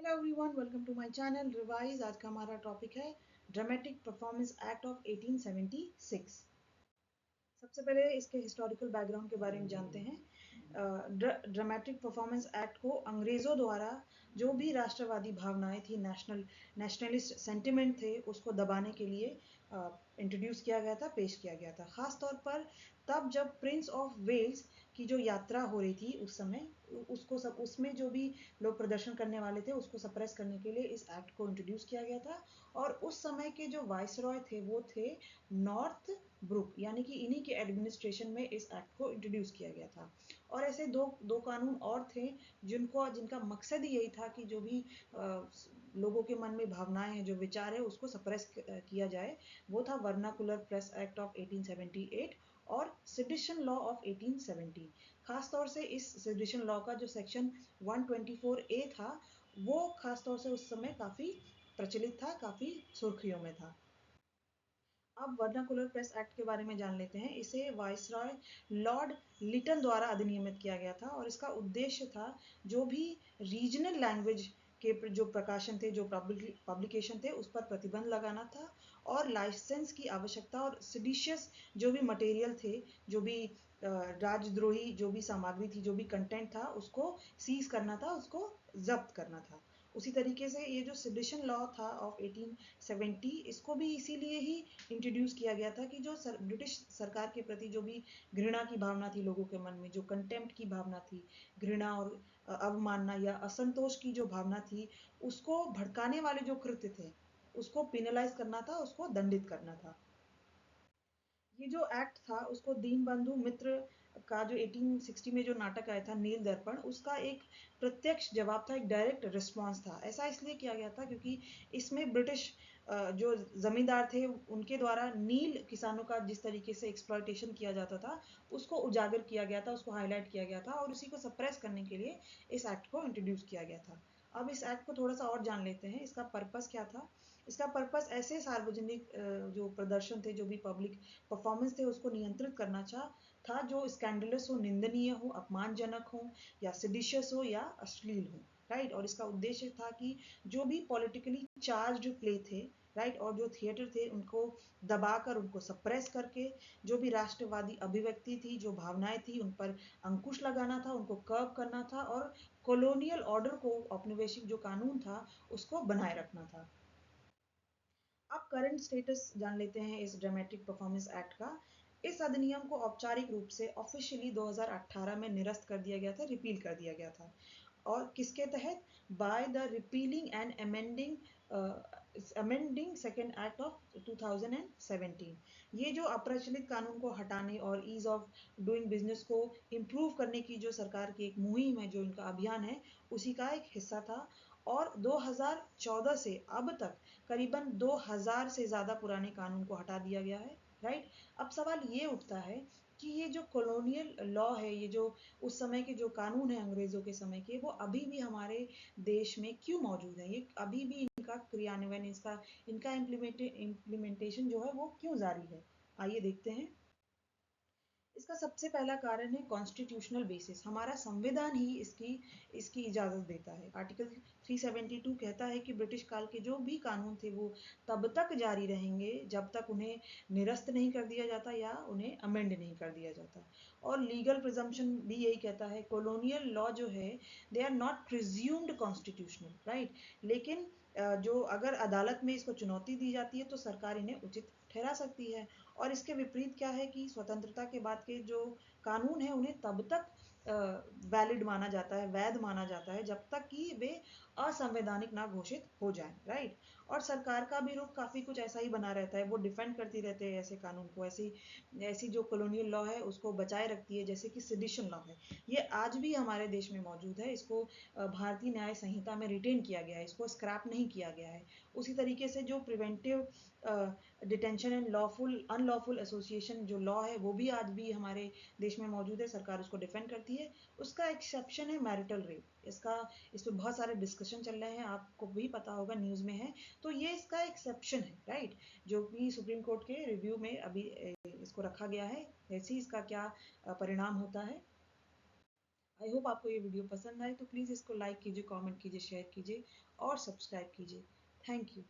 Hello everyone, welcome to my channel revise. आज का हमारा टॉपिक है ड्रामेटिक परफॉर्मेंस एक्ट ऑफ 1876। सबसे पहले इसके हिस्टोरिकल बैकग्राउंड के बारे में जानते हैं। ड्रामेटिक परफॉर्मेंस एक्ट को अंग्रेज़ों द्वारा जो भी राष्ट्रवादी भावनाएं थी, नेशनलिस्ट सेंटिमेंट थे, उसको दबाने के लिए इंट्रोड्यूस किया गया था, पेश किया गया था। ख़ास तौर पर तब जब प्रिंस ऑफ वेल्स की जो यात्रा हो रही थी उस समय, उसको सब उसमें जो भी लोग प्रदर्शन करने वाले थे उसको सप्रेस करने के लिए इस एक्ट को इंट्रोड्यूस किया गया था। और उस समय के जो वाइसरॉय थे वो थे नॉर्थ ब्रुक, यानी कि इन्हीं के एडमिनिस्ट्रेशन में इस एक्ट को इंट्रोड्यूस किया गया था। और ऐसे दो दो कानून और थे जिनका मकसद ही यही था कि जो भी लोगों के मन में भावनाएं हैं, जो विचार है, उसको सप्रेस किया जाए। वो था वर्नाकुलर प्रेस एक्ट ऑफ 1878 और सेडिशन लॉ ऑफ 1870। खास तौर से इस सेडिशन लॉ का जो सेक्शन 124A था, वो खास तौर से उस समय काफी प्रचलित था, काफी सुर्खियों में था। अब वर्नाकुलर प्रेस एक्ट के बारे में जान लेते हैं। इसे वाइसरॉय लॉर्ड लिटन द्वारा अधिनियमित किया गया था और इसका उद्देश्य था जो भी रीजनल लैंग्वेज के जो प्रकाशन थे, जो पब्लिकेशन थे, उस पर प्रतिबंध लगाना था और लाइसेंस की आवश्यकता और सिडिशियस जो भी मटेरियल थे, जो भी राजद्रोही जो भी सामग्री थी, जो भी कंटेंट था, उसको सीज करना था, उसको जब्त करना था। उसी तरीके से ये जो सेडिशन लॉ था ऑफ 1870, इसको भी इसीलिए ही इंट्रोड्यूस किया गया था कि जो ब्रिटिश सरकार के प्रति जो भी घृणा की भावना थी लोगों के मन में, जो कंटेम्प्ट की भावना थी, घृणा और अवमानना या असंतोष की जो भावना थी, उसको भड़काने वाले जो कृत्य थे, उसको पिनलाइज करना था, उसको दंडित करना था। ये जो एक्ट था उसको दीनबंधु मित्र का जो 1860 में जो नाटक आया था नील दर्पण, उसका एक प्रत्यक्ष जवाब था, एक डायरेक्ट रिस्पॉन्स था। ऐसा इसलिए किया गया था क्योंकि इसमें ब्रिटिश जो जमींदार थे उनके द्वारा नील किसानों का जिस तरीके से एक्सप्लॉयटेशन किया जाता था, उसको उजागर किया गया था, उसको हाईलाइट किया गया था और उसी को सप्रेस करने के लिए इस एक्ट को इंट्रोड्यूस किया गया था। अब इस एक्ट को थोड़ा सा और जान लेते हैं, इसका पर्पस क्या था। इसका पर्पस ऐसे सार्वजनिक जो प्रदर्शन थे, जो भी पब्लिक परफॉर्मेंस थे, उसको नियंत्रित करना था जो स्कैंडलस हो, निंदनीय हो, अपमानजनक हो या सिडिशियस हो या अश्लील हो। राइट। और इसका उद्देश्य था कि जो भी पॉलिटिकली चार्ज प्ले थे, राइट, और जो थिएटर थे उनको दबाकर, उनको सप्रेस करके, जो भी राष्ट्रवादी अभिव्यक्ति थी, जो भावनाएं थी, उन पर अंकुश लगाना था, उनको कर्व करना था और कॉलोनियल ऑर्डर को, औपनिवेशिक जो कानून था, उसको बनाए रखना था। अब करंट स्टेटस जान लेते हैं इस ड्रामेटिक परफॉर्मेंस एक्ट का। इस अधिनियम को औपचारिक रूप से ऑफिशियली 2018 में निरस्त कर दिया गया था, रिपील कर दिया गया था। और किसके तहत? By the repealing and amending second act of 2017। ये जो अप्रचलित कानून को हटाने और ईज ऑफ डूइंग बिजनेस को इम्प्रूव करने की जो सरकार की एक मुहिम है, जो इनका अभियान है, उसी का एक हिस्सा था। और 2014 से अब तक करीबन 2000 से ज़्यादा पुराने कानून को हटा दिया गया है। राइट। अब सवाल ये उठता है कि ये जो कॉलोनियल लॉ है, ये जो उस समय के जो कानून है अंग्रेज़ों के समय के, वो अभी भी हमारे देश में क्यों मौजूद है? ये अभी भी इनका क्रियान्वयन, इसका इनका इम्प्लीमेंटेशन जो है वो क्यों जारी है? आइए देखते हैं। इसका सबसे पहला कारण है कॉन्स्टिट्यूशनल बेसिस। हमारा संविधान ही इसकी इसकी इजाज़त देता है। आर्टिकल 372 कहता है कि ब्रिटिश काल के जो भी कानून थे वो तब तक जारी रहेंगे जब तक उन्हें निरस्त नहीं कर दिया जाता या उन्हें अमेंड नहीं कर दिया जाता। और लीगल प्रिजम्पशन भी यही कहता है, कॉलोनियल लॉ जो है, they are not presumed constitutional. Right. लेकिन जो अगर अदालत में इसको चुनौती दी जाती है तो सरकार इन्हें उचित ठहरा सकती है। और इसके विपरीत क्या है कि स्वतंत्रता के बाद के जो कानून है उन्हें तब तक वैलिड माना जाता है, वैध माना जाता है, जब तक कि वे असंवैधानिक ना घोषित हो जाएं। राइट। और सरकार का भी रुख काफ़ी कुछ ऐसा ही बना रहता है, वो डिफेंड करती रहते हैं ऐसे कानून को, ऐसी ऐसी जो कॉलोनियल लॉ है उसको बचाए रखती है, जैसे कि सेडिशन लॉ है। ये आज भी हमारे देश में मौजूद है। इसको भारतीय न्याय संहिता में रिटेन किया गया है, इसको स्क्रैप नहीं किया गया है। उसी तरीके से जो preventive detention and lawful unlawful association जो लॉ है, वो भी आज भी हमारे देश में मौजूद है, सरकार उसको डिफेंड करती है। उसका एक्सेप्शन है मैरिटल रेप। इस पर बहुत सारे डिस्कशन चल रहे हैं, आपको भी पता होगा, न्यूज़ में है। तो ये इसका एक्सेप्शन है। राइट। जो कि सुप्रीम कोर्ट के रिव्यू में अभी इसको रखा गया है, ऐसी इसका क्या परिणाम होता है। आई होप आपको ये वीडियो पसंद आए, तो प्लीज़ इसको लाइक कीजिए, कमेंट कीजिए, शेयर कीजिए और सब्सक्राइब कीजिए। Thank you.